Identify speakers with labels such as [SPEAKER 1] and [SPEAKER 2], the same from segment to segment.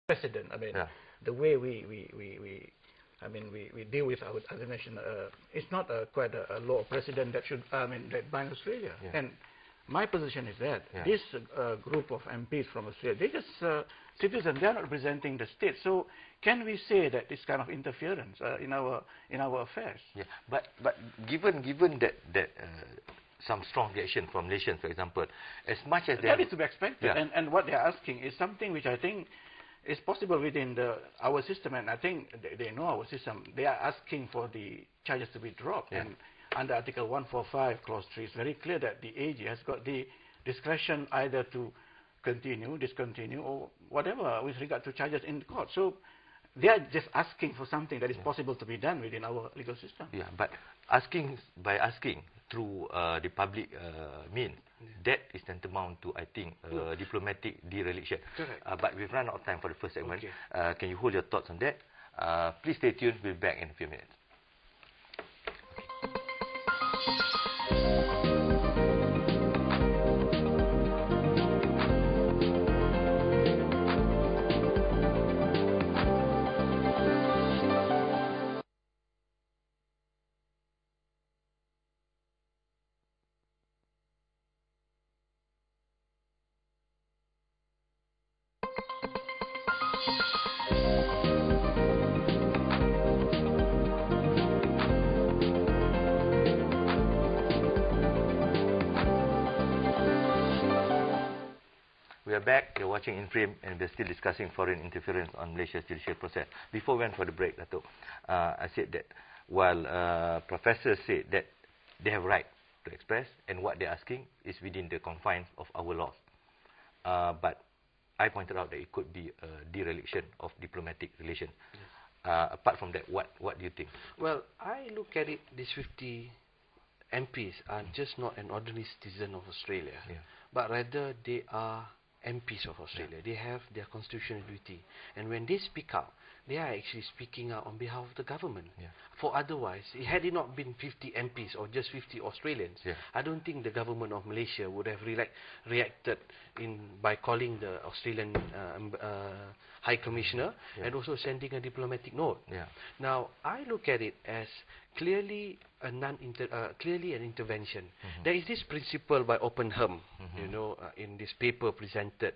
[SPEAKER 1] precedent. I mean, the way we deal with our other nation, it's not quite a law of precedent that should, that bind Australia. And my position is that this group of MPs from Australia, they're just citizens. They are not representing the state. So can we say that this kind of interference in our affairs?
[SPEAKER 2] Yeah, but given that some strong reaction from nations, for example, as much as
[SPEAKER 1] that is to be expected, and what they are asking is something which I think is possible within our system, and I think they know our system. They are asking for the charges to be dropped, and under Article 145, Clause 3, it's very clear that the AG has got the discretion either to continue, discontinue, or whatever with regard to charges in court. So they are just asking for something that is possible to be done within our legal system.
[SPEAKER 2] Yeah, but by asking through the public means, that is tantamount to, I think, diplomatic dereliction. But we've run out of time for the first segment. Can you hold your thoughts on that? Please stay tuned. We'll be back in a few minutes. We are back. You're watching In Frame, and we're still discussing foreign interference on Malaysia's judicial process. Before we went for the break, Datuk, I said that while professors said that they have right to express, and what they're asking is within the confines of our laws, but I pointed out that it could be a dereliction of diplomatic relations. Apart from that, what do you think?
[SPEAKER 3] Well, I look at it, these 50 MPs are just not an ordinary citizen of Australia, but rather they are MPs of Australia. They have their constitutional duty, and when they speak out, they are actually speaking out on behalf of the government. For otherwise, had it not been 50 MPs or just 50 Australians, I don't think the government of Malaysia would have reacted by calling the Australian High Commissioner and also sending a diplomatic note. Now, I look at it as clearly an intervention. There is this principle by Oppenheim, you know, in this paper presented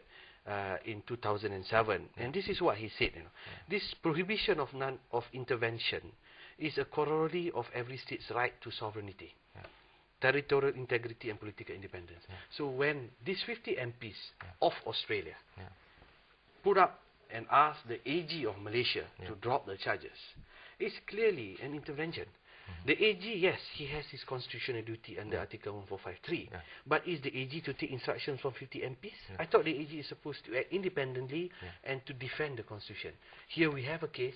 [SPEAKER 3] in 2007, and this is what he said. You know, this prohibition of intervention is a corollary of every state's right to sovereignty, territorial integrity, and political independence. So when these 50 MPs of Australia put up and asked the AG of Malaysia to drop the charges, it's clearly an intervention. The AG, yes, he has his constitutional duty under Article 1453, but is the AG to take instructions from 50 MPs? I thought the AG is supposed to act independently and to defend the Constitution. Here we have a case,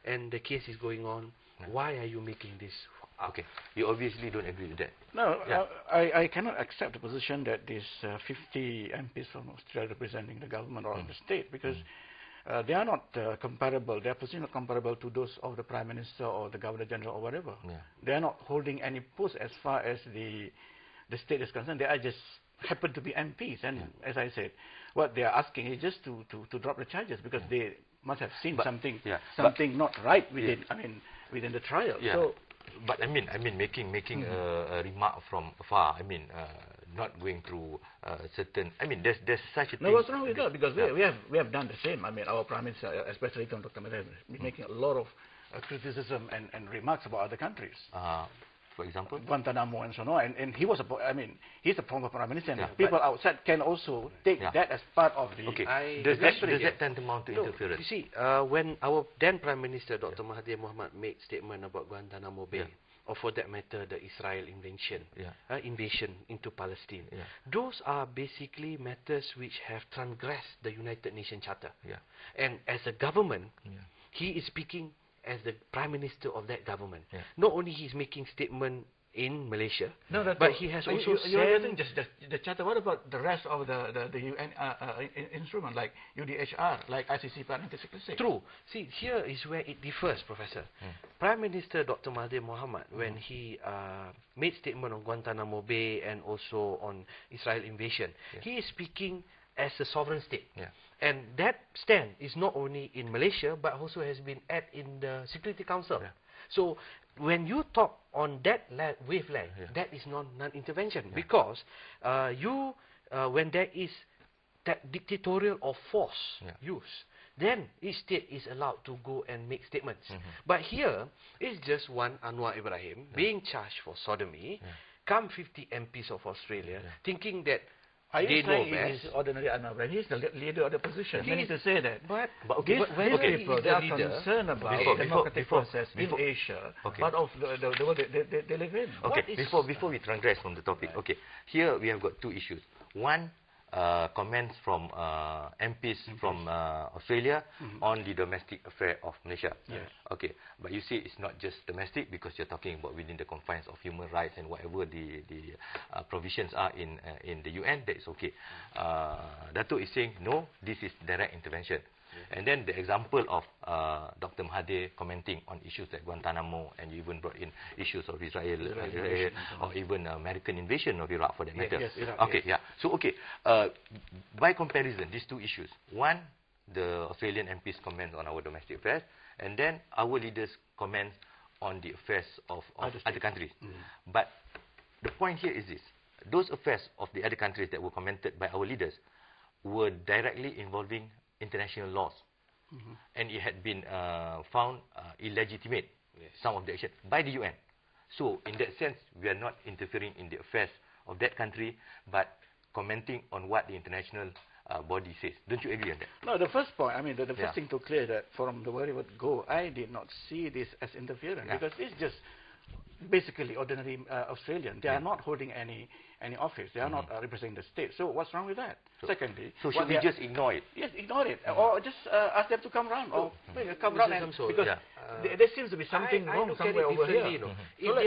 [SPEAKER 3] and the case is going on. Why are you making this?
[SPEAKER 2] Okay, you obviously don't agree with that.
[SPEAKER 1] No, I cannot accept the position that these 50 MPs from Australia representing the government or the state, because they are not comparable. Their position is not comparable to those of the Prime Minister or the Governor General or whatever. They are not holding any post as far as the state is concerned. They are just happen to be MPs, and as I said, what they are asking is just to drop the charges, because they must have seen something not right within within the trial. So,
[SPEAKER 2] but I mean making a remark from afar. I mean, not going through certain. I mean, there's such a thing.
[SPEAKER 1] No, what's wrong with that? Because we have done the same. I mean, our Prime Minister, especially Dr. Mohd, has been making a lot of criticism and remarks about other countries.
[SPEAKER 2] For example,
[SPEAKER 1] Guantanamo and so on. And he was he's a former Prime Minister, and people outside can also take that as part of the.
[SPEAKER 2] Okay. Does that tantamount to interference?
[SPEAKER 3] You see, when our then Prime Minister Dr. Mahathir Mohamad made statement about Guantanamo Bay, or for that matter, the Israel invasion into Palestine, those are basically matters which have transgressed the United Nations Charter. And as a government, he is speaking as the Prime Minister of that government. Not only he's making statement in Malaysia, but he has also said...
[SPEAKER 1] You're using just the charter. What about the rest of the UN instrument, like UDHR, like ICC Part 1966?
[SPEAKER 3] True. See, here is where it differs, Professor. Prime Minister Dr. Mahathir Mohamad, when he made statement on Guantanamo Bay and also on Israel invasion, he is speaking as a sovereign state.
[SPEAKER 2] Yeah.
[SPEAKER 3] And that stand is not only in Malaysia, but also has been in the Security Council.
[SPEAKER 2] Yeah.
[SPEAKER 3] So when you talk on that wavelength, that is non-intervention, because when there is that dictatorial or force use, then each state is allowed to go and make statements. But here, it's just one Anwar Ibrahim being charged for sodomy, come 50 MPs of Australia, thinking that
[SPEAKER 1] Are
[SPEAKER 3] they
[SPEAKER 1] you
[SPEAKER 3] know
[SPEAKER 1] saying
[SPEAKER 3] best.
[SPEAKER 1] it is ordinary Anwar Ibrahim? He's the leader of the opposition.
[SPEAKER 3] He
[SPEAKER 1] You need to say that.
[SPEAKER 3] But
[SPEAKER 1] These
[SPEAKER 3] when he
[SPEAKER 1] people,
[SPEAKER 3] is
[SPEAKER 1] they
[SPEAKER 3] the
[SPEAKER 1] are
[SPEAKER 3] leader,
[SPEAKER 1] concerned about the democratic process in Asia, part of the world they live in.
[SPEAKER 2] Okay, before we transgress from the topic, okay, here we have got two issues. One, comments from MPs from Australia on the domestic affair of Malaysia.
[SPEAKER 1] Yes.
[SPEAKER 2] Okay, but you see it's not just domestic, because you're talking about within the confines of human rights and whatever the provisions are in the UN, that is okay. Datuk is saying no, this is direct intervention. And then the example of Dr. Mahathir commenting on issues like Guantanamo, and you even brought in issues of Israel or even American invasion of Iraq for that matter.
[SPEAKER 1] Yes, Iraq,
[SPEAKER 2] okay, yeah. So, okay, by comparison, these two issues. One, the Australian MPs comment on our domestic affairs, and then our leaders comment on the affairs of other countries. But the point here is this. Those affairs of the other countries that were commented by our leaders were directly involving international laws, and it had been found illegitimate, some of the action, by the UN. So, in that sense, we are not interfering in the affairs of that country, but commenting on what the international body says. Don't you agree on that?
[SPEAKER 1] No, the first point, I mean, the first thing to clear that from the very word go, I did not see this as interference, because it's just basically ordinary Australian. They are not holding any office. They are not representing the state. So what's wrong with that?
[SPEAKER 2] So,
[SPEAKER 1] secondly,
[SPEAKER 2] so should we just ignore it?
[SPEAKER 1] Yes, ignore it, or just ask them to come round, or come round, because there seems to be something wrong somewhere over here.
[SPEAKER 3] You know.
[SPEAKER 1] So